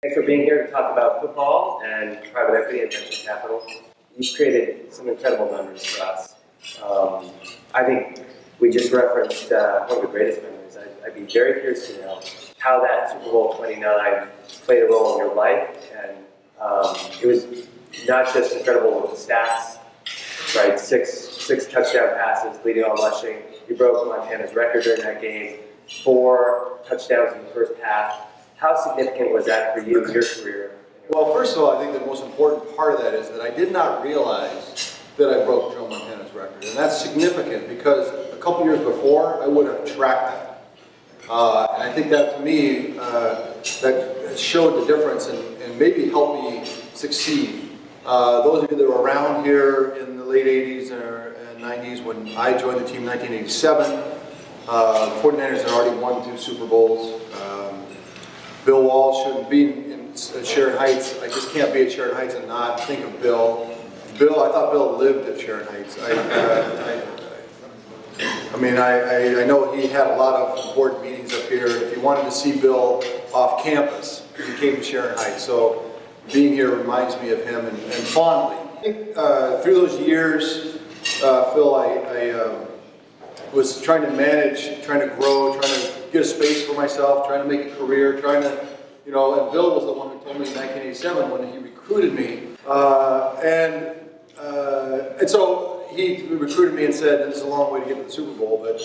Thanks for being here to talk about football and private equity and venture capital. You've created some incredible memories for us. I think we just referenced one of the greatest memories. I'd be very curious to know how that Super Bowl 29 played a role in your life. And it was not just incredible with the stats, right? Six touchdown passes, leading all rushing. You broke Montana's record during that game. 4 touchdowns in the first half. How significant was that for you in your career? Well, first of all, I think the most important part of that is that I did not realize that I broke Joe Montana's record. And that's significant because a couple years before, I would have tracked that. And I think that, to me, that showed the difference and maybe helped me succeed. Those of you that were around here in the late 80s and 90s when I joined the team in 1987, the 49ers had already won 2 Super Bowls. Bill Walsh shouldn't be at Sharon Heights. I just can't be at Sharon Heights and not think of Bill. I thought Bill lived at Sharon Heights. I know he had a lot of important meetings up here. If you wanted to see Bill off campus, he came to Sharon Heights. So being here reminds me of him and fondly. I think through those years, Phil, I was trying to manage, trying to grow, trying to get a space for myself, trying to make a career, trying to, and Bill was the one who told me in 1987 when he recruited me. And so he recruited me and said, and this is a long way to get to the Super Bowl, but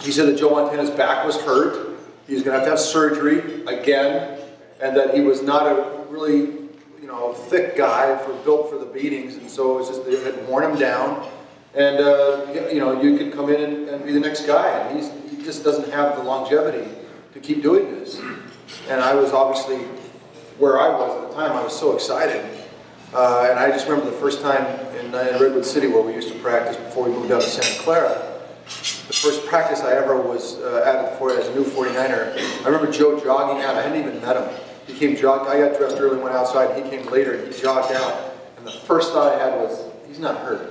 he said that Joe Montana's back was hurt, he was going to have surgery again, and that he was not a really, thick guy built for the beatings, and so it was just, it had worn him down. And, you could come in and be the next guy, and he just doesn't have the longevity to keep doing this. And I was obviously, where I was at the time, I was so excited. And I just remember the first time in Redwood City where we used to practice before we moved down to Santa Clara. The first practice I ever was at as a new 49er, I remember Joe jogging out. I hadn't even met him. He came jogging. I got dressed early, went outside, and he came later, and he jogged out. And the first thought I had was, he's not hurt.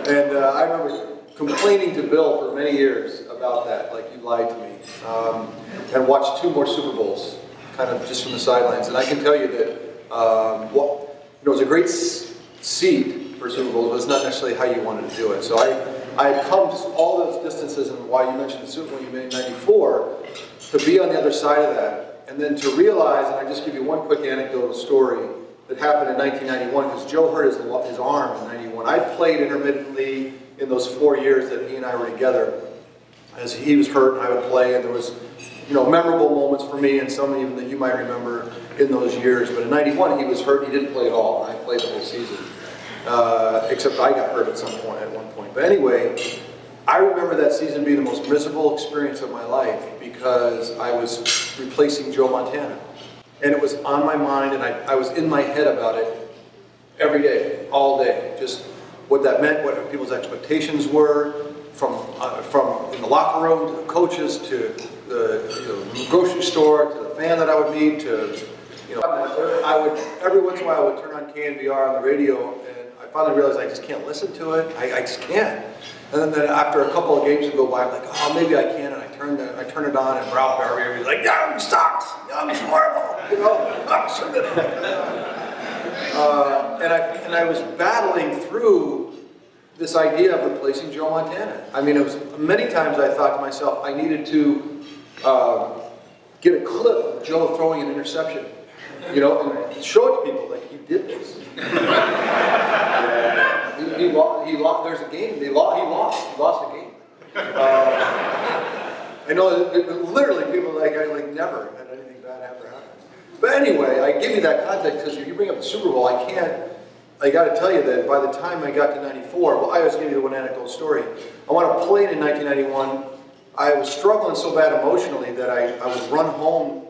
And I remember complaining to Bill for many years about that, like, you lied to me. And watched 2 more Super Bowls, kind of just from the sidelines. And I can tell you that it was a great seed for Super Bowls, but it's not necessarily how you wanted to do it. So I had come all those distances, and why you mentioned the Super Bowl you made in '94, to be on the other side of that, and then to realize, and I just give you one quick anecdotal story that happened in 1991, because Joe hurt his arm in '91. I played intermittently in those 4 years that he and I were together. As he was hurt and I would play, and there was, memorable moments for me, and some even that you might remember in those years. But in '91, he was hurt, he didn't play at all, and I played the whole season. Except I got hurt at one point. But anyway, I remember that season being the most miserable experience of my life because I was replacing Joe Montana. And it was on my mind, and I was in my head about it every day, all day. Just what that meant, what people's expectations were, from in the locker room, to the coaches, to the grocery store, to the fan that I would meet, to, I would, every once in a while I would turn on KNBR on the radio, and I finally realized I just can't listen to it. I just can't. And then after a couple of games would go by, I'm like, oh, maybe I can, and I turn it on, and Ralph Barrier was like, Young sucks, Young's horrible, I'm sure and I was battling through this idea of replacing Joe Montana. I mean, it was many times I thought to myself, I needed to get a clip of Joe throwing an interception, and show it to people, like, he did this. He lost. There's a game. He lost a game. I know that literally people like never had anything bad ever happen. But anyway, I give you that context because if you bring up the Super Bowl, I got to tell you that by the time I got to '94, well, I always give you the one anecdotal story. I went to play in 1991. I was struggling so bad emotionally that I would run home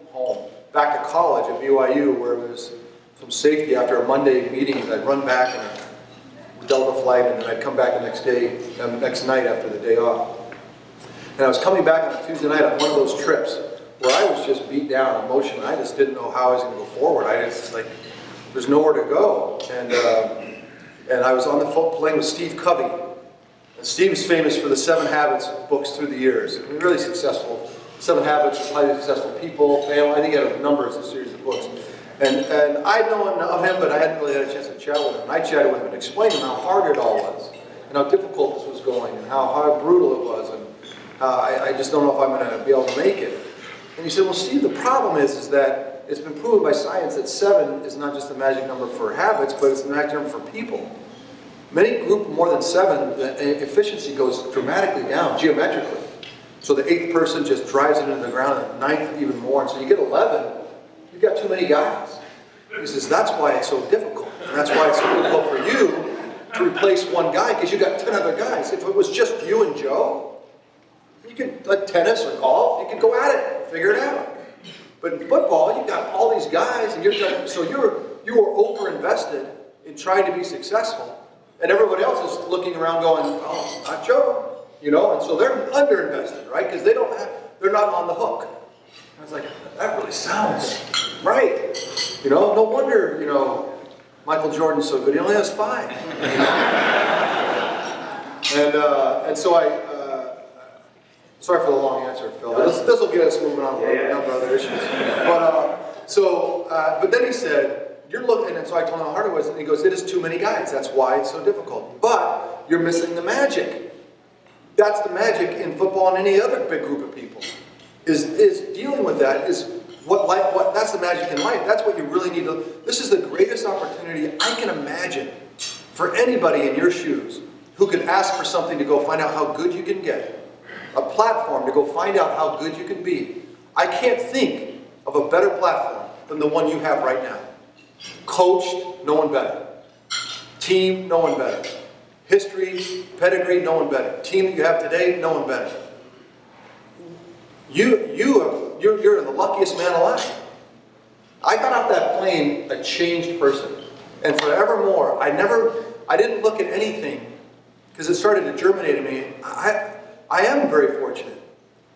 back to college at BYU, where it was some safety after a Monday meeting. I'd run back in a Delta flight, and then I'd come back the next night after the day off. And I was coming back on a Tuesday night on one of those trips where I was just beat down emotionally. I just didn't know how I was going to go forward. There's nowhere to go. And I was on the phone playing with Steve Covey. And Steve's famous for the 7 Habits books through the years. Really successful 7 Habits of Highly Successful People, Family. I think he had a number of a series of books. And I'd known of him, but I hadn't really had a chance to chat with him. And I chatted with him and explained to him how hard it all was, and how difficult this was going, and how brutal it was, and I just don't know if I'm going to be able to make it. And he said, well, Steve, the problem is that it's been proven by science that 7 is not just the magic number for habits, but it's the magic number for people. Many group more than 7, the efficiency goes dramatically down, geometrically. So the 8th person just drives it into the ground, and the 9th even more. And so you get 11, you've got too many guys. He says, that's why it's so difficult. And that's why it's so difficult for you to replace one guy, because you got 10 other guys. If it was just you and Joe, you could, like tennis or golf, you could go at it, figure it out. But in football, you've got all these guys, and so you were over-invested in trying to be successful. And everybody else is looking around going, oh, not Joe, you know, and so they're under-invested, right? Because they're not on the hook. And I was like, that really sounds right. You know, no wonder, you know, Michael Jordan's so good, he only has 5. You know? And so sorry for the long answer, Phil. This will get us moving on with a number of other issues. But then he said, you're looking, and so I told him how hard it was, and he goes, it is too many guys. That's why it's so difficult. But you're missing the magic. That's the magic in football and any other big group of people. Is dealing with that is that's the magic in life. That's what you really need to. This is the greatest opportunity I can imagine for anybody in your shoes who could ask for something to go find out how good you can get. A platform to go find out how good you can be. I can't think of a better platform than the one you have right now. Coached, no one better. Team, no one better. History, pedigree, no one better. Team that you have today, no one better. You're the luckiest man alive. I got off that plane a changed person. And forevermore, I didn't look at anything because it started to germinate in me. I am very fortunate.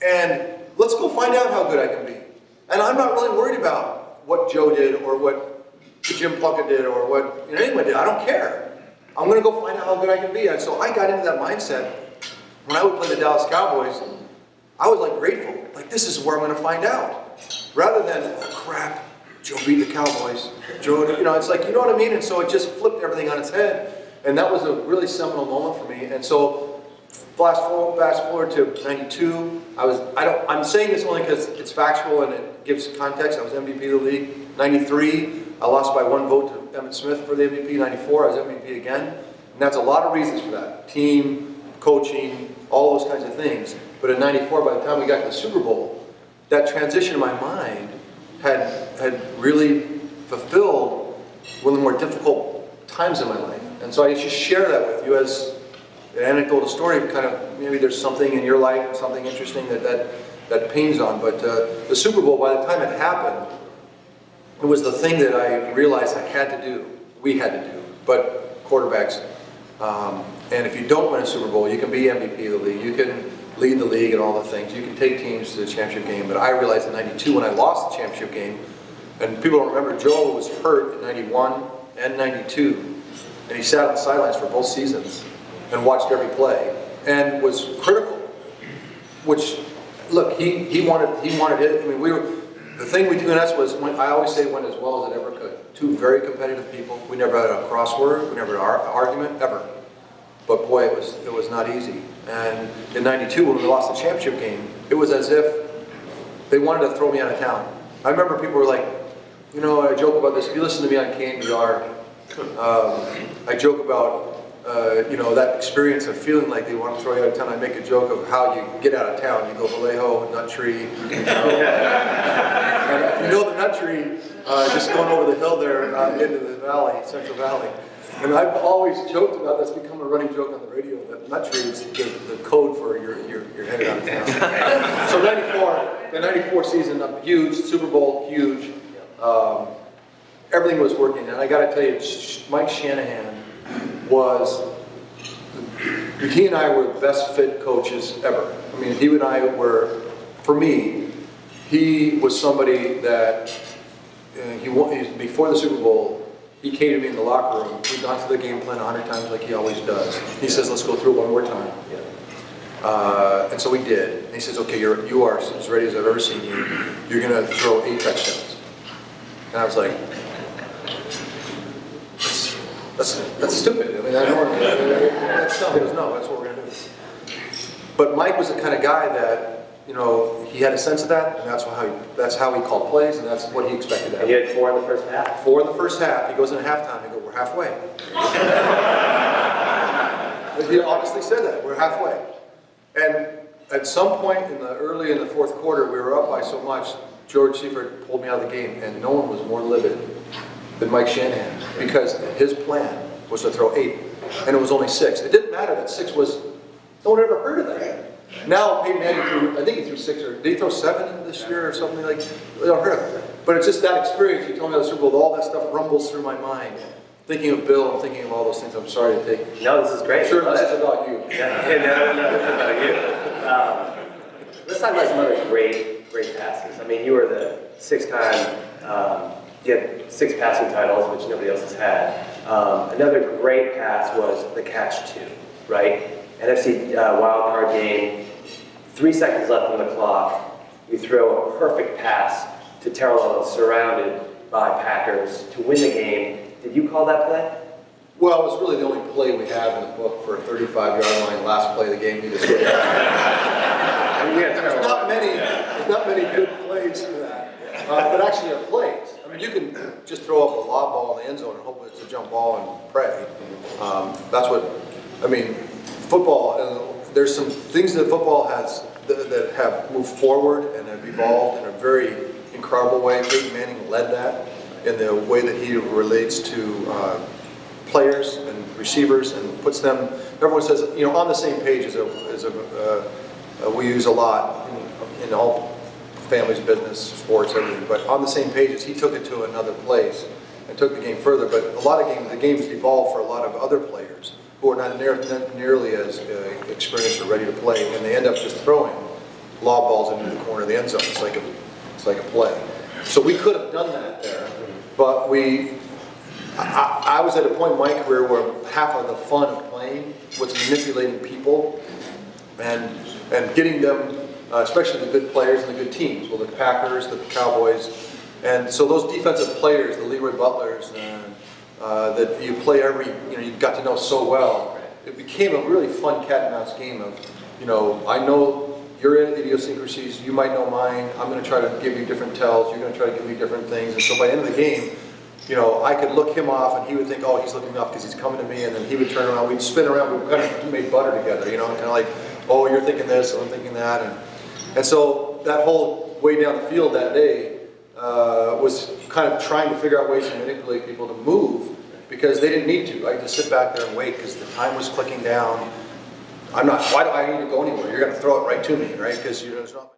And let's go find out how good I can be. And I'm not really worried about what Joe did or what Jim Plunkett did or what anyone did. I don't care. I'm going to go find out how good I can be. And so I got into that mindset. When I would play the Dallas Cowboys, I was like grateful. Like, this is where I'm going to find out. Rather than, oh crap, Joe beat the Cowboys. Joe, you know, it's like, you know what I mean? And so it just flipped everything on its head. And that was a really seminal moment for me. And so fast forward to 92. I'm saying this only because it's factual and it gives context. I was MVP of the league. 93, I lost by 1 vote to Emmitt Smith for the MVP. 94, I was MVP again. And that's a lot of reasons for that. Team, coaching, all those kinds of things. But in 94, by the time we got to the Super Bowl, that transition in my mind had really fulfilled one of the more difficult times in my life. And so I just share that with you as an anecdotal story of kind of, maybe there's something in your life, something interesting that pings on. But the Super Bowl, by the time it happened, it was the thing that I realized I had to do, we had to do, but quarterbacks. And if you don't win a Super Bowl, you can be MVP of the league, you can lead the league and all the things, you can take teams to the championship game. But I realized in 92 when I lost the championship game, and people don't remember, Joe was hurt in 91 and 92, and he sat on the sidelines for both seasons and watched every play, and was critical, which, look, he wanted it. I mean, the thing between us was, I always say, went as well as it ever could. 2 very competitive people. We never had a crossword, we never had an argument, ever. But boy, it was not easy. And in 92, when we lost the championship game, it was as if they wanted to throw me out of town. I remember people were like, you know, I joke about this. If you listen to me on KNBR, I joke about, you know, that experience of feeling like they want to throw you out of town. I make a joke of how you get out of town. You go Vallejo, Nut Tree. You know. And if you know the Nut Tree, just going over the hill there into the valley, Central Valley. And I've always joked about that's become a running joke on the radio, that Nut Tree is the code for you're headed out of town. So the 94 season, huge, Super Bowl, huge. Everything was working, and I got to tell you, Mike Shanahan he and I were the best fit coaches ever. I mean, he and I were, for me, he was somebody that, before the Super Bowl, he came to me in the locker room. We'd gone through the game plan 100 times like he always does. He says, let's go through it one more time. And so we did. And he says, okay, you are as ready as I've ever seen you. You're going to throw 8 touchdowns. And I was like, that's stupid. I mean, I don't that's not. He goes, no, that's what we're going to do. But Mike was the kind of guy that, you know, he had a sense of that, and that's how he called plays, and that's what he expected. And you had 4 in the first half. 4 in the first half. He goes into halftime. He goes, we're halfway. He honestly said that. We're halfway. And at some point early in the fourth quarter, we were up by so much. George Seifert pulled me out of the game, and no one was more livid than Mike Shanahan, because his plan was to throw 8, and it was only 6. It didn't matter that 6 was. No one ever heard of that. Now Peyton Manning threw, I think he threw 6, or did he throw 7 this year or something like? We don't heard of it. But it's just that experience. You told me about the Super Bowl, all that stuff rumbles through my mind. Thinking of Bill, I'm thinking of all those things. I'm sorry to take. No, this is great. Sure, this is about you. Yeah, no, this is about you. Let's talk about some other great passes. I mean, you were the 6-time, you had 6 passing titles, which nobody else has had. Another great pass was the catch 2, right? NFC wildcard game, 3 seconds left on the clock. You throw a perfect pass to Terrell Owens, surrounded by Packers, to win the game. Did you call that play? Well, it was really the only play we have in the book for a 35-yard line, last play of the game. There's not many good plays for that. But actually, there are plays. I mean, you can just throw up a lob ball in the end zone and hope it's a jump ball and pray. That's what, I mean, football, there's some things that football has that have moved forward and have evolved in a very incredible way. Peyton Manning led that in the way that he relates to players and receivers and puts them, everyone says, you know, on the same page we use a lot in all families, business, sports, everything, but on the same pages, he took it to another place and took the game further. But a lot of the games evolved for a lot of other players who are not nearly as experienced or ready to play, and they end up just throwing lob balls into the corner of the end zone. It's like a play. So we could have done that there, but I was at a point in my career where half of the fun of playing was manipulating people and getting them, especially the good players and the good teams, well, the Packers, the Cowboys, and so those defensive players, the Leroy Butlers, that you play you got to know so well, it became a really fun cat and mouse game of, you know, I know your idiosyncrasies, you might know mine, I'm going to try to give you different tells, you're going to try to give me different things, and so by the end of the game, you know, I could look him off and he would think, oh, he's looking me off because he's coming to me, and then he would turn around, we'd spin around, we kind of made butter together, you know, kind of like, oh, you're thinking this, I'm thinking that, and so that whole way down the field that day was kind of trying to figure out ways to manipulate people to move, because they didn't need to. I could just sit back there and wait because the time was clicking down. Why do I need to go anywhere? You're going to throw it right to me, right? Because there's not